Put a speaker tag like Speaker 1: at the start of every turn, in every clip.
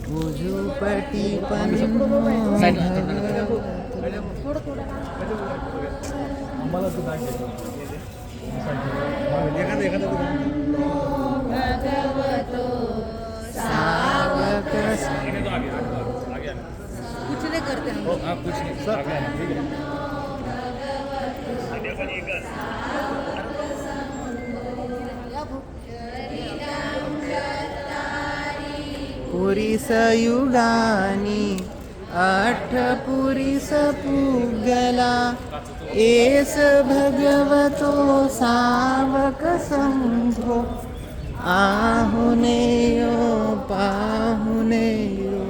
Speaker 1: उजुपटी
Speaker 2: आम्हाला तू काय
Speaker 1: सावक
Speaker 3: कुछ नहीं करते हम।
Speaker 2: हाँ कुछ नहीं सर ठीक है
Speaker 1: पुरीस युगानी अठपुरीस पूगला एस भगवतो सावक संघो आहुनेयो पाहुनेयो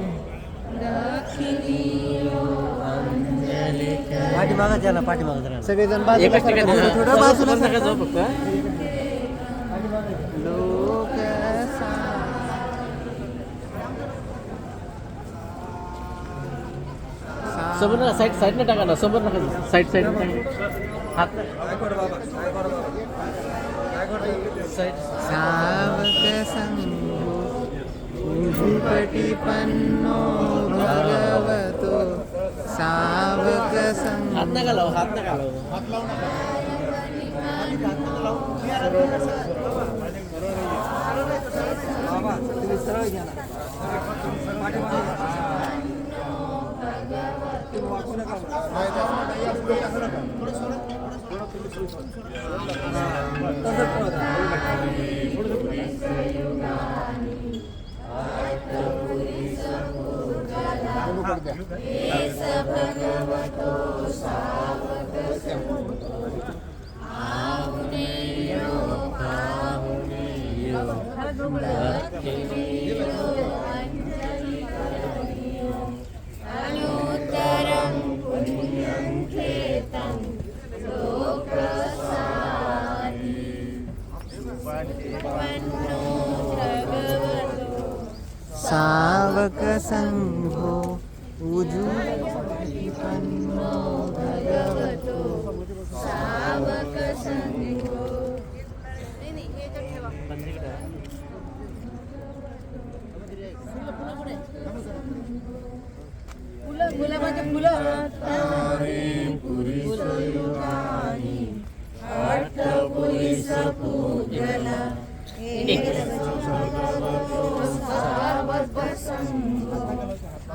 Speaker 1: दक्षिणीयो अंजली
Speaker 4: पाठीमागं द्या ना पाठीमागं जरा
Speaker 1: सगळेजण बाजूला सरका, थोडं बाजूला सरका.
Speaker 4: जाऊ फक्त
Speaker 1: लोक
Speaker 4: समोर ना साईडने टाका ना समोर नका साईडने हात
Speaker 1: सावक संघो उजुपटी पन्नो भगवतो सावक
Speaker 4: हात
Speaker 1: संघो
Speaker 4: नका लावू हात नका लावू
Speaker 1: सावक संघो उजुपटी पन्नो भगवतो सावक संघो
Speaker 3: गुलाबाचे फुलं
Speaker 1: अठपुरीस पूजला सावक संघो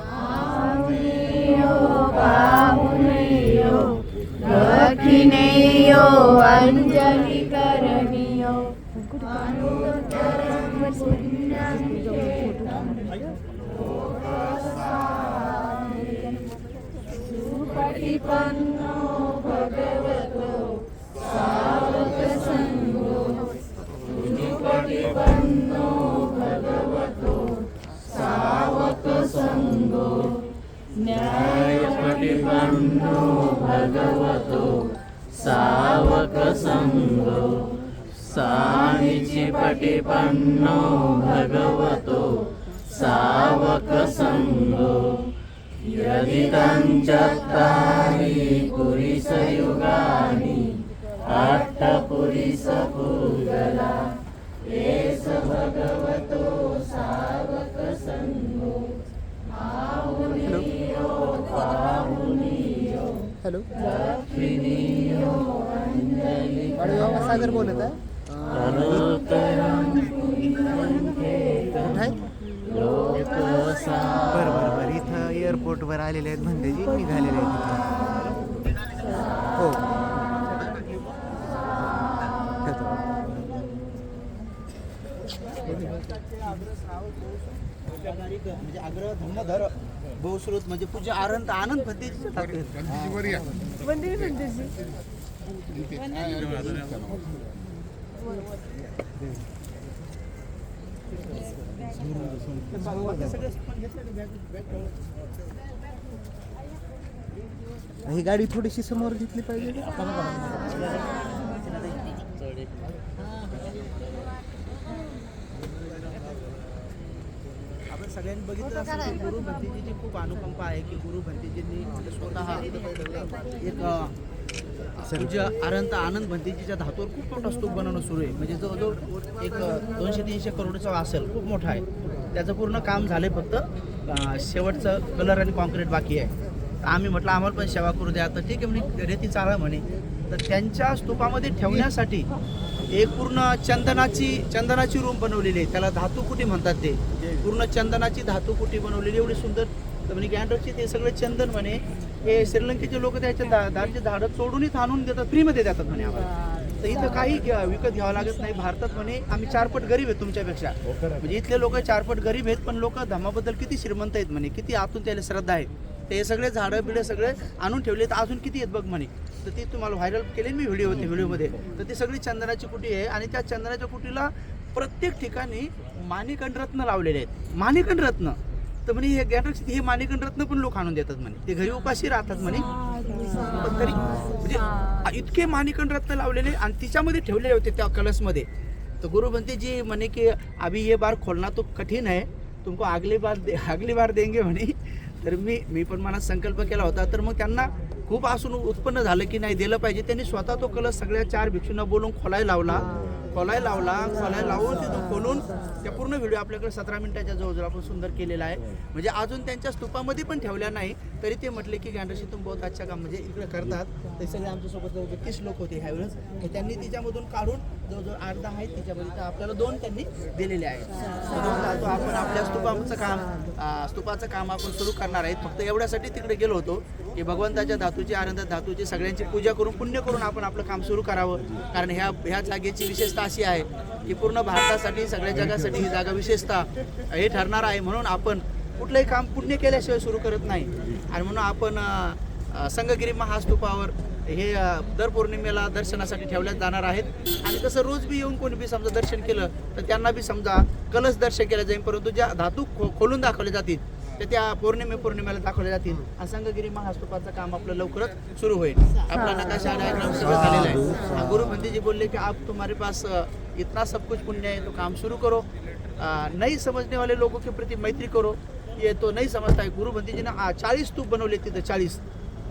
Speaker 1: आहुनेयो पाहुनेयो दक्षिणेयो अंजली करणीयो अनुत्तरं पुण्यं क्षेत्रं सुपटिपन्नो भगवतो सावक संघो सुपटिपन्नो भगवतो सावक संघो न्यायपटिपन्नो भगवतो सावक संघो सामीचिपटिपन्नो भगवतो सावक संघो यदिदं चत्तारि पुरीसयुगानि अष्टपुरीस पूगला एष भगवतो सावक संघो आहुनेयो पाहुनेयो दक्षिणीयो अंजली सागर बोलत आहे बरं इथं एअरपोर्टवर आलेले आहेत भंतेजी निघालेले आहेत हो
Speaker 5: म्हणजे आग्रह धर्मधर बहुश्रुत म्हणजे पूज्य आनंद आनंद भंतेजी
Speaker 1: ही गाडी थोडीशी समोर घेतली पाहिजे
Speaker 5: आपण सगळ्यांनी बघितलं असेल की गुरु भंतेजीची खूप अनुकंपा आहे की गुरु भंतेजींनी स्वतः एक पूज्य अनंत आनंद भंतेजीच्या धातूवर खूप मोठा स्तूप बनवणं सुरू आहे. म्हणजे जवळजवळ एक 200-300 करोडचा असेल, खूप मोठा आहे. त्याचं पूर्ण काम झालंय, फक्त शेवटचं कलर आणि कॉन्क्रीट बाकी आहे. तर आम्ही म्हटलं आम्हाला पण सेवा करू द्या. तर ठीक आहे म्हणे, रेती चाला म्हणे. तर त्यांच्या स्तूपामध्ये ठेवण्यासाठी एक पूर्ण चंदनाची रूम बनवलेली आहे. त्याला धातुकुटी म्हणतात. ते पूर्ण चंदनाची धातुकुटी बनवलेली एवढी सुंदर. तर म्हणे गँडरची ते सगळे चंदन म्हणे हे श्रीलंकेचे लोक त्याच्या दारचे झाडं तोडूनच आणून देतात, फ्रीमध्ये देतात म्हणे आम्हाला. तर इथं काही विकत घ्यावं लागत नाही. भारतात म्हणे आम्ही 4 पट गरीब आहेत तुमच्यापेक्षा. म्हणजे इथले लोक 4 पट गरीब आहेत, पण लोक धर्माबद्दल किती श्रीमंत आहेत म्हणे, किती आतून त्याला श्रद्धा आहे. ते सगळे झाडं बिडं सगळे आणून ठेवले. तर अजून किती आहेत बघ म्हणे. तर ती तुम्हाला व्हायरल केले मी व्हिडिओमध्ये. तर ती सगळी चंदनाची कुटी आहे आणि त्या चंदनाच्या कुटीला प्रत्येक ठिकाणी माणिकण रत्न लावलेले आहेत. माणिकण रत्न. तर म्हणे हे गॅटरक्सी हे माणिकण रत्न पण लोक आणून देतात म्हणे. ते घरी उपाशी राहतात म्हणे, पण तरी म्हणजे इतके माणिकण रत्न लावलेले आणि तिच्यामध्ये ठेवलेले होते त्या कलशमध्ये. तर गुरु म्हणते जी म्हणे की अभी ये बार खोलना तो कठीण आहे, तुमको अगली बार देंगे म्हणे. तर मी पण मनात संकल्प केला होता. तर मग त्यांना खूप असून उत्पन्न झालं की नाही दिलं पाहिजे. त्यांनी स्वतः तो कलश सगळ्या 4 भिक्षूंना बोलून खोलायला लावून तिथून खोलून त्या पूर्ण व्हिडिओ आपल्याकडे 17 मिनिटाच्या जवळजवळ आपण सुंदर केलेला आहे. म्हणजे अजून त्यांच्या स्तूपामध्ये पण ठेवल्या नाही तरी ते म्हटले की गँडरशी तुम्ही बहुत अच्छा काम म्हणजे इकडे करतात. ते सगळे आमच्यासोबत जवळजवळ 30 लोक होते ह्यावेळेस. त्यांनी तिच्यामधून काढून जवळजवळ 8-10 आहेत तिच्यामध्ये. तर आपल्याला 2 त्यांनी दिलेले आहेत. तो आपण आपल्या स्तूपाचं काम आपण सुरू करणार आहेत. फक्त एवढ्यासाठी तिकडे गेलो होतो की भगवंताच्या धातूची आनंदात धातूची सगळ्यांची पूजा करून पुण्य करून आपण आपलं काम सुरू करावं. कारण ह्या जागेची विशेषता अशी आहे की पूर्ण भारतासाठी सगळ्या जगासाठी ही जागा विशेषता हे ठरणार आहे. म्हणून आपण कुठलंही काम पुण्य केल्याशिवाय सुरू करत नाही. आणि म्हणून आपण संगगिरी महास्तूपावर हे दर पौर्णिमेला दर्शनासाठी ठेवण्यात जाणार आहेत. आणि तसं रोज बी येऊन कोणी बी समजा दर्शन केलं तर त्यांना बी समजा कलश दर्शन केलं जाईल. परंतु ज्या धातू खोलून दाखवले जातील तर त्या पौर्णिमेला दाखवले जातील. संगगिरी महास्तूपाचं काम आपलं लवकरच सुरू होईल. आपला नकाशा डायग्राम सगळं झालेला आहे. गुरु जी बोलले की आप तुम्हारे पास इतना सब कुछ पुण्य है तो काम शुरू करो. नहीं समझने वाले लोगों के प्रति मैत्री करो. ये तो नहीं समजता है. गुरु जी ने 40 स्तूप बनवले तिथं 40.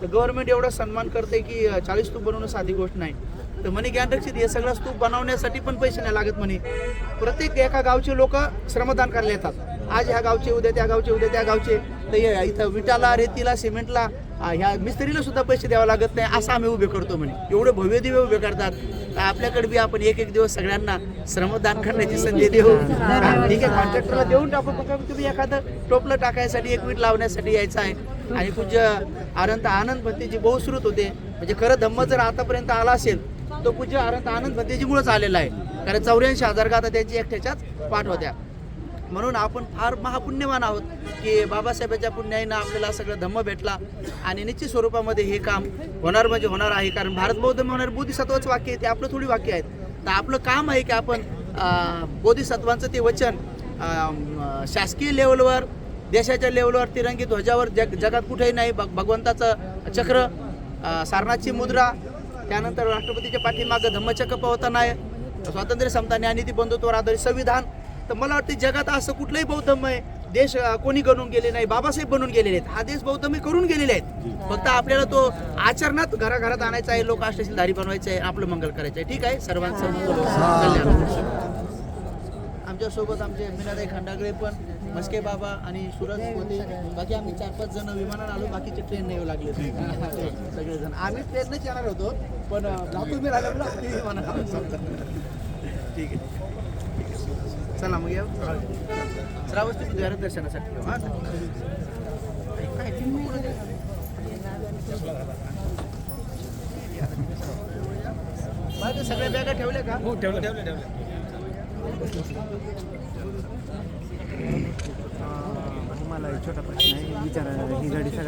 Speaker 5: तर गव्हर्नमेंट एवढा सन्मान करते की 40 स्तूप बनवणं साधी गोष्ट नाही. तर म्हणे गँडरक्षित हे सगळं स्तूप बनवण्यासाठी पण पैसे नाही लागत म्हणे. प्रत्येक एका गावचे लोक श्रमदान करायला येतात. आज ह्या गावचे उद्या त्या गावचे. तर इथं विटाला रेतीला सिमेंटला ह्या मिस्त्रीला सुद्धा पैसे द्यावे लागत नाही. असं आम्ही उभे करतो म्हणे. एवढे भव्य दिव्य उभे करतात. तर आपल्याकडे बी आपण एक दिवस सगळ्यांना श्रमदान करण्याची संधी देऊ. ठीक आहे, कॉन्ट्रॅक्टरला देऊन टाकू. तुम्ही एखादं टोपलं टाकायसाठी एक वीट लावण्यासाठी यायचं आहे. आणि पूज्य अनंत आनंद भंतेजी बहुश्रुत होते. म्हणजे खरं धम्म जर आतापर्यंत आला असेल तो पूज्य अनंत आनंद भंतेजीमुळेच आलेला आहे. कारण 84,000 गाथा त्यांची एकट्याच्याच पाठ होत्या. म्हणून आपण फार महापुण्यवान आहोत की बाबासाहेबांच्या पुण्याईनं आपल्याला सगळं धम्म भेटला. आणि निश्चित स्वरूपामध्ये हे काम होणार म्हणजे होणार आहे. कारण भारत बौद्ध होणार बोधिसत्वाचं वाक्य आहे, ते आपलं थोडी वाक्य आहेत. तर आपलं काम आहे की आपण बोधिसत्वांचं ते वचन शासकीय लेवलवर देशाच्या लेवलवर तिरंगी ध्वजावर जगात कुठेही नाही. भगवंताचं चक्र, सारनाथची मुद्रा, त्यानंतर राष्ट्रपतीच्या पाठीमागं धम्मचक्र पवताना आहे, स्वातंत्र्य समता न्यायनीती बंधुत्वावर आधारित संविधान. तर मला वाटतं जगात असं कुठलंही बौद्धमय देश कोणी बनवून गेले नाही. बाबासाहेब बनवून गेलेले आहेत. हा देश बौद्धमय करून गेलेले आहेत. फक्त आपल्याला तो आचरणात घराघरात आणायचा आहे. लोक अष्टसिलधारी बनवायचं आहे, आपलं मंगल करायचं आहे. ठीक आहे, सर्वांचं कल्याण. आमच्यासोबत आमचे मीनाताई खंडागळे पण, मस्के बाबा आणि सूरज होते. बाकी आम्ही 4-5 जण विमानानं आलो. बाकीचे ट्रेन येऊ लागले सगळेजण. आम्ही ट्रेनच येणार होतो पण मी राहिला विमानानं. ठीक आहे, चला मग या श्रावस्ती बुधवार दर्शनासाठी येऊ. काय सगळ्या बॅगा ठेवल्या का?
Speaker 2: हो, ठेवलं.
Speaker 1: मला एक छोटा प्रश्न आहे विचारायला. ही गाडी